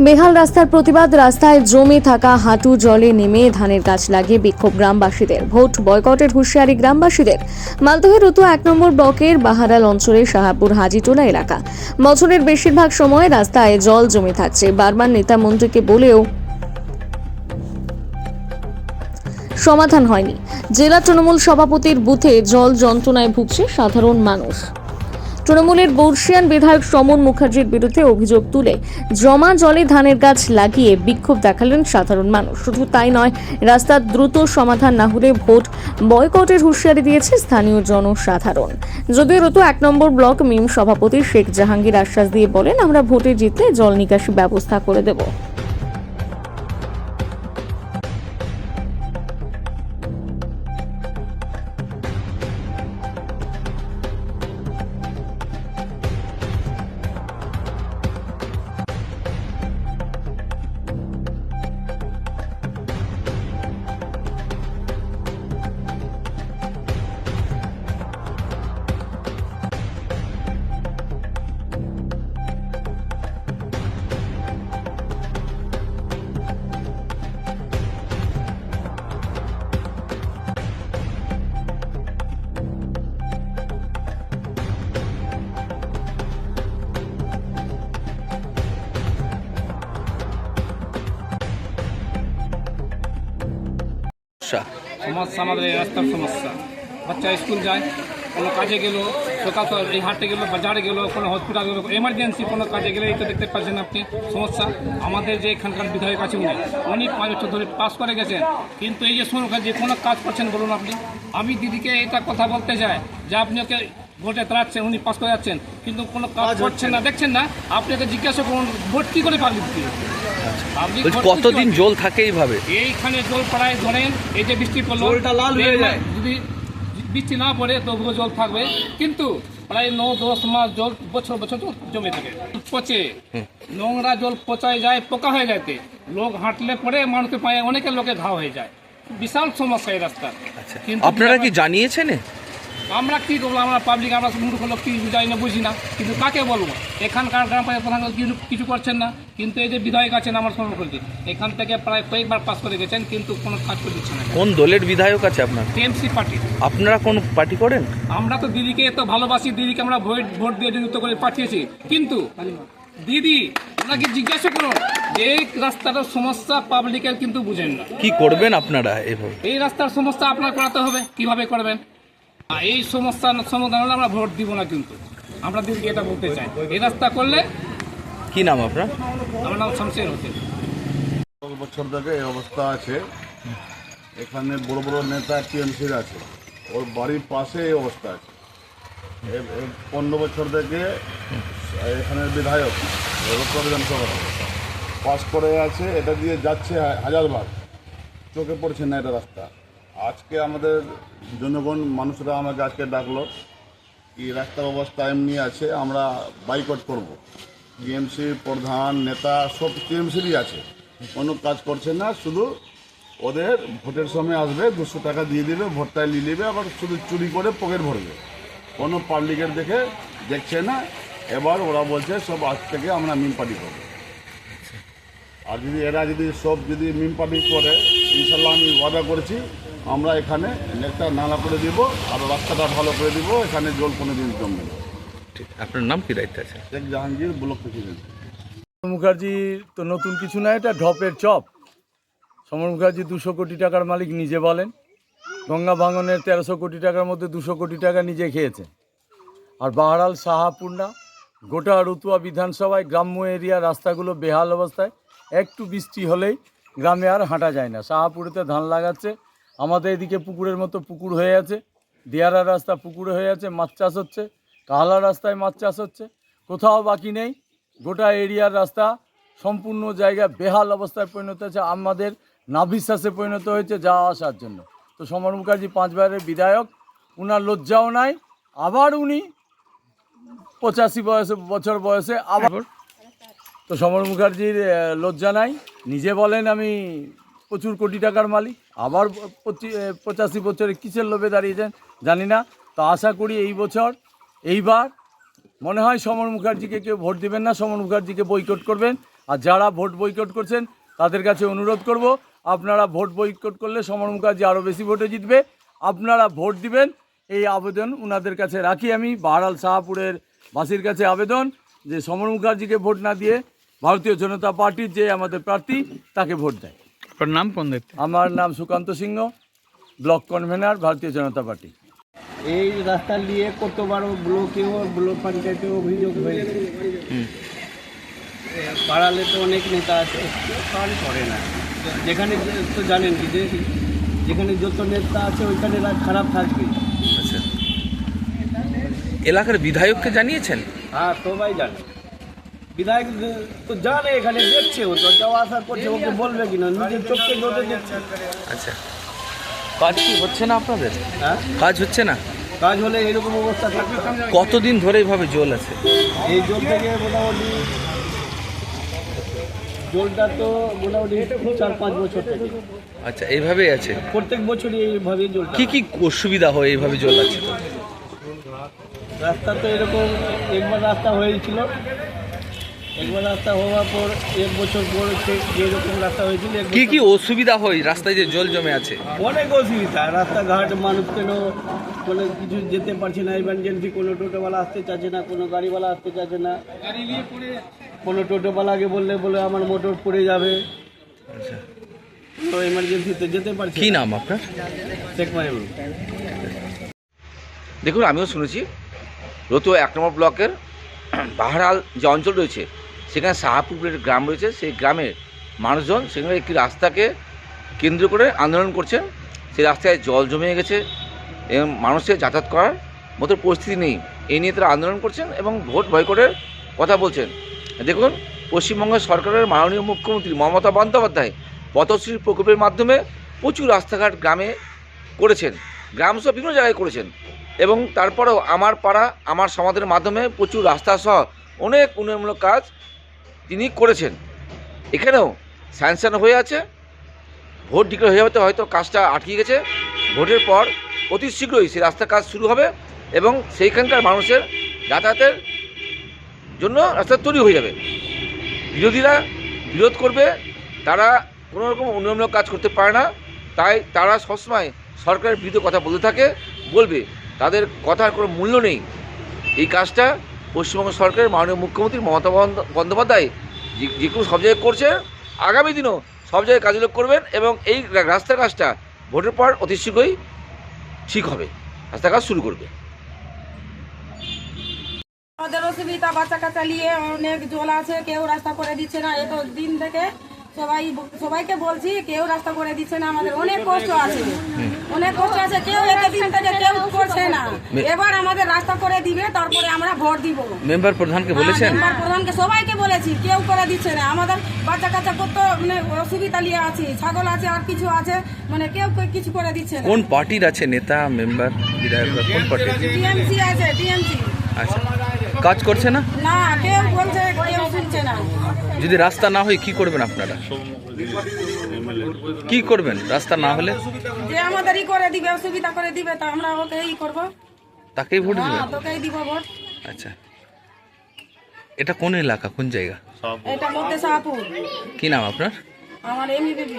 বেহাল রাস্তার প্রতিবাদ, রাস্তায় জমে থাকা হাঁটু জলে নেমে ধানের গাছ লাগিয়ে বিক্ষোভ গ্রামবাসীদের। ভোট বয়কটের হুঁশিয়ারি গ্রামবাসীদের। মালদহের রতুয়া 1 নম্বর ব্লকের বাহারাল অঞ্চলের শাহাপুর হাজিটোলা এলাকা। বছরের বেশিরভাগ সময় রাস্তায় জল জমে থাকছে। বারবার নেতা মন্ত্রীকে বলেও সমাধান হয়নি। জেলা তৃণমূল সভাপতির বুথে জল যন্ত্রণায় ভুগছে সাধারণ মানুষ। তৃণমূলের বর্ষিয়ান বিধায়ক সমন মুখার্জির বিরুদ্ধে অভিযোগ তুলে জমা জলে ধানের গাছ লাগিয়ে বিক্ষোভ দেখালেন সাধারণ মানুষ। শুধু তাই নয়, রাস্তার দ্রুত সমাধান না হলে ভোট বয়কটের হুঁশিয়ারি দিয়েছে স্থানীয় জনসাধারণ। যদিও রতু 1 নম্বর ব্লক মিম সভাপতি শেখ জাহাঙ্গীর আশ্বাস দিয়ে বলেন, আমরা ভোটে জিতলে জল নিকাশি ব্যবস্থা করে দেব। সমস্যা আমাদের এই রাস্তার সমস্যা। বাচ্চা স্কুল যায়, কোনো কাজে গেল, সকাল এই হাটে গেলো, বাজারে গেলো, কোনো হসপিটাল গেলো, এমার্জেন্সি কোনো কাজে গেলে এই তো দেখতে পাচ্ছেন আপনি সমস্যা। আমাদের যে এখানকার বিধায়ক আছে উনি 5 বছর ধরে পাস করে গেছেন, কিন্তু এই যে সরকার যে কোনো কাজ করছেন বলুন আপনি। আমি দিদিকে এটা কথা বলতে চাই যে আপনি ওকে ভোটে দাঁড়াচ্ছেন, উনি পাস করে যাচ্ছেন, কিন্তু কোনো কাজ করছেন না, দেখছেন না। আপনি ওকে জিজ্ঞাসা করুন ভোট কী করে পাবলিক দিয়ে। কতদিন জল থাকে এইভাবে? এইখানে জল প্রায় ধরেন এই যে বৃষ্টি পড়লো, জলটা লাল হয়ে যায়। যদি বৃষ্টি না পড়ে তবুও জল থাকবে, কিন্তু প্রায় 9-10 মাস জল বছর বছর জমে থাকে। পচে নোংরা জল পচায় যায়, পোকা হয়ে যাতে লোক হাঁটলে পরে মানুষের পায়ে অনেকের লোকে ঘা হয়ে যায়। বিশাল সমস্যা এই রাস্তার। কিন্তু আপনারা কি জানিয়েছেন? আমরা কি করবো, আমরা পাবলিক, আমরা মূর্খ লোক, কি যাই না বুঝি না, কিন্তু কাকে বলবো? এখানকার গ্রাম পঞ্চায়েত প্রধান কিছু করছেন না, কিন্তু এই যে বিধায়ক আছেন আমার সর্বকর্তী, এখান থেকে প্রায় কয়েকবার পাস করে গেছেন, কিন্তু কোনো কাজ করে দিচ্ছে না। কোন দলের বিধায়ক আছে আপনার? TMC party. আপনারা কোন পার্টি করেন? আমরা তো দিদিকে এত ভালোবাসি, দিদিকে আমরা ভোট দিয়ে যুক্ত করে পাঠিয়েছি, কিন্তু দিদি ওনাকে জিজ্ঞাসা করুন যে এই রাস্তাটার সমস্যা পাবলিকের কিন্তু বুঝেন না। কি করবেন আপনারা এভাবে? এই রাস্তার সমস্যা আপনার করাতে হবে, কিভাবে করবেন? এই সমস্যার সমাধান হলে আমরা ভোট দিব না, কিন্তু আমরা দিদিকে এটা বলতে চাই। এই রাস্তা করলে। কি নাম আপনার? আমার নাম শামসের হোসেন। বছর থেকে এই অবস্থা আছে। এখানে বড় বড় নেতা টিএমসির আছে, ওর বাড়ির পাশে এই অবস্থা আছে। 15 বছর থেকে এখানের বিধায়ক বিধানসভা পাস করে আছে, এটা দিয়ে যাচ্ছে হাজারবার, চোখে পড়ছে না এটা রাস্তা। আজকে আমাদের জনগণ মানুষরা আমাকে আজকে ডাকলো কি রাস্তার অবস্থা এমনি আছে, আমরা বাইকট করব। টিএমসি প্রধান নেতা সব টিএমসিরই আছে, কোনো কাজ করছে না, শুধু ওদের ভোটের সময় আসবে, 200 টাকা দিয়ে দেবে, ভোটটায় নিয়ে নেবে, আবার শুধু চুরি করে পকেট ভরবে, কোনো পাবলিকের দেখছে না। এবার ওরা বলছে সব আজ থেকে আমরা মিম পার্টি করবো। আর এরা সব মিম পার্টি করে, ইনশাল্লাহ আমি ওয়াদা করেছি আমরা এখানে একটা নালা করে দিব আর রাস্তাটা ভালো করে দিব, এখানে জল কোনোদিন জমবে না। ঠিক, আপনার নাম কি দায়িত্ব আছে? Sheikh Jahangir, block president. মুখার্জি তো নতুন কিছু না, এটা ঢপের চপ। সমর মুখার্জি 200 কোটি টাকার মালিক, নিজে বলেন। গঙ্গা ভাঙনের 1300 কোটি টাকার মধ্যে 200 কোটি টাকা নিজে খেয়েছে। আর বাহারাল শাহাপুরনা গোটা রতুয়া বিধানসভায় গ্রাম্য এরিয়া রাস্তাগুলো বেহাল অবস্থায়, একটু বৃষ্টি হলেই গ্রামে আর হাঁটা যায় না। শাহাপুরেতে ধান লাগাচ্ছে, আমাদের এদিকে পুকুরের মতো পুকুর হয়ে আছে, দিয়ারা রাস্তা পুকুরে হয়ে আছে, মাছ চাষ হচ্ছে, কাহলা রাস্তায় মাছ চাষ হচ্ছে, কোথাও বাকি নেই। গোটা এরিয়ার রাস্তা সম্পূর্ণ জায়গা বেহাল অবস্থায় পরিণত হয়েছে, আমাদের নাভিশ্বাসে পরিণত হয়েছে যাওয়া আসার জন্য। তো সমর মুখার্জি 5 বারের বিধায়ক, উনার লজ্জাও নাই। আবার উনি 85 বছর বয়সে আবার, তো সমর মুখার্জির লজ্জা নাই। নিজে বলেন আমি প্রচুর কোটি টাকার মালিক, আবার 85 বছরে কিসের লোভে দাঁড়িয়েছেন জানি না। তো আশা করি এইবার মনে হয় সমর মুখার্জিকে কেউ ভোট দেবেন না, সমর মুখার্জিকে বয়কট করবেন। আর যারা ভোট বয়কট করছেন তাদের কাছে অনুরোধ করব, আপনারা ভোট বয়কট করলে সমর মুখার্জি আরও বেশি ভোটে জিতবে। আপনারা ভোট দিবেন, এই আবেদন ওনাদের কাছে রাখি। আমি বাহারাল শাহপুরের বাসীর কাছে আবেদন যে সমর মুখার্জিকে ভোট না দিয়ে ভারতীয় জনতা পার্টির যে আমাদের প্রার্থী তাকে ভোট দেয়। আপনার নাম কোন দায়িত্ব? আমার নাম সুকান্ত সিংহ, ব্লক কনভেনার, ভারতীয় জনতা পার্টি। এই রাস্তা নিয়ে কতবার ব্লকেও ব্লক পঞ্চায়েতেও অভিযোগ হয়েছে। পাড়ালে তো অনেক নেতা আছে, কেউ কাজ করে না। যেখানে তো জানেন কি যে যেখানে যত নেতা আছে ওইখানে খারাপ থাকবে। আচ্ছা, এলাকার বিধায়ককে জানিয়েছেন? হ্যাঁ, সবাই জানে। বিধায়ক তো জানে, এখানে দেখছে, ও তো যাওয়া আসা করছে, ওকে বলবে কিনা, নিজের চোখকে যত দেখছে। আচ্ছা, কাজ কি হচ্ছে না আপনাদের? হ্যাঁ, কাজ হচ্ছে না? কাজ হলে এরকম অবস্থা থাকবে। কতদিন ধরে এইভাবে জল আছে? এই জল থেকে মোটামুটি জলটা তো মোটামুটি 4-5 বছর থেকে আচ্ছা, এইভাবেই আছে। প্রত্যেক বছরই এইভাবে জলটা। কি কি অসুবিধা হয় এইভাবে জল আছে? তো রাস্তা তো এরকম একবার রাস্তা হয়েছিল, একবার রাস্তা হওয়ার পর 1 বছর পর যেরকম রাস্তা হয়েছিল কি কি অসুবিধা হয় রাস্তায় যে জল জমে আছে? অনেক অসুবিধা। রাস্তাঘাট মানুষ কোনো কিছু যেতে পারছে না, ইমার্জেন্সি কোনো টোটোওয়ালা আসতে চাচ্ছে না, কোনো গাড়িওয়ালা আসতে চাচ্ছে না। কোনো টোটোওয়ালাকে বলে আমার মোটর পড়ে যাবে, আচ্ছা, তো এমার্জেন্সিতে যেতে পারছে কি না। নাম আপনার? শেখ মাহিবুল। দেখুন, আমিও শুনেছি রতুয়া 1 নম্বর ব্লকের বাহারাল যে অঞ্চল রয়েছে সেখানে শাহপুরের গ্রাম রয়েছে, সেই গ্রামের মানুষজন সেখানে একটি রাস্তাকে কেন্দ্র করে আন্দোলন করছেন। সেই রাস্তায় জল জমে গেছে এবং মানুষের যাতায়াত করার মতো পরিস্থিতি নেই। এই নিয়ে তারা আন্দোলন করছেন এবং ভোট বয়কটের কথা বলছেন। দেখুন, পশ্চিমবঙ্গ সরকারের মাননীয় মুখ্যমন্ত্রী মমতা বন্দ্যোপাধ্যায় পথশ্রী প্রকল্পের মাধ্যমে প্রচুর রাস্তাঘাট গ্রামে করেছেন, গ্রামসহ বিভিন্ন জায়গায় করেছেন, এবং তারপরেও আমার পাড়া আমার সমাজের মাধ্যমে প্রচুর রাস্তা সহ অনেক উন্নয়নমূলক কাজ তিনি করেছেন। এখানেও স্যাংশন হয়ে আছে, ভোট ডিক্লেয়ার হয়ে যাওয়াতে হয়তো কাজটা আটকে গেছে। ভোটের পর অতি শীঘ্রই সেই রাস্তার কাজ শুরু হবে এবং সেইখানকার মানুষের যাতায়াতের জন্য রাস্তা তৈরি হয়ে যাবে। বিরোধীরা বিরোধ করবে, তারা কোনো রকম উন্নয়নমূলক কাজ করতে পারে না, তাই তারা সবসময় সরকারের বিরুদ্ধে কথা বলতে থাকে, বলবে, তাদের কথার কোনো মূল্য নেই। এই কাজটা পশ্চিমবঙ্গ সরকারের মাননীয় মুখ্যমন্ত্রী মমতা বন্দ্যোপাধ্যায় যে কোনো সব জায়গায় করছে, আগামী দিনও সব জায়গায় কাজগুলো করবেন এবং এই রাস্তার কাজটা ভোটের পর অতি শীঘ্রই ঠিক হবে, রাস্তার কাজ শুরু করবে। আমাদের অসুবিধা, বাচ্চা কাচ্চা নিয়ে অনেক জল আছে, কেউ রাস্তা করে দিচ্ছে না। এত দিন থেকে সবাইকে বলছি, কেউ রাস্তা করে দিচ্ছে না। আমাদের অনেক কষ্ট আছে, অনেক কষ্ট আছে, কেউ এতদিন থেকে কেউ করছে না। এবার আমাদের রাস্তা করে দিবে, তারপরে আমরা ভোট দিব। মেম্বার প্রধানকে বলেছেন? মেম্বার প্রধানকে সবাইকে বলেছি, কেউ করে দিচ্ছে না। আমাদের বাচ্চা কাচ্চা কত মানে অসুবিধা নিয়ে আছি, ছাগল আছে আর কিছু আছে, মানে কেউ কিছু করে দিচ্ছে না। কোন পার্টির আছে নেতা, মেম্বার, বিধায়ক, কোন পার্টির? টিএমসি আছে, টিএমসি। আচ্ছা, কাজ করছে না? না, কেউ বলছে, কেউ শুনছে না। যদি রাস্তা না হয় কি করবেন আপনারা? কি করবেন রাস্তা না হলে? যে আমাদের ই করে দিবে, অসুবিধা করে দিবে, তা আমরা ওকে ই করবো, তাকেই ভোট দিবেন? তোকেই দিব ভোট। আচ্ছা, এটা কোন এলাকা, কোন জায়গা? এটা মধ্যে শাহপুর। কি নাম আপনার? আমার এমনি বেবি।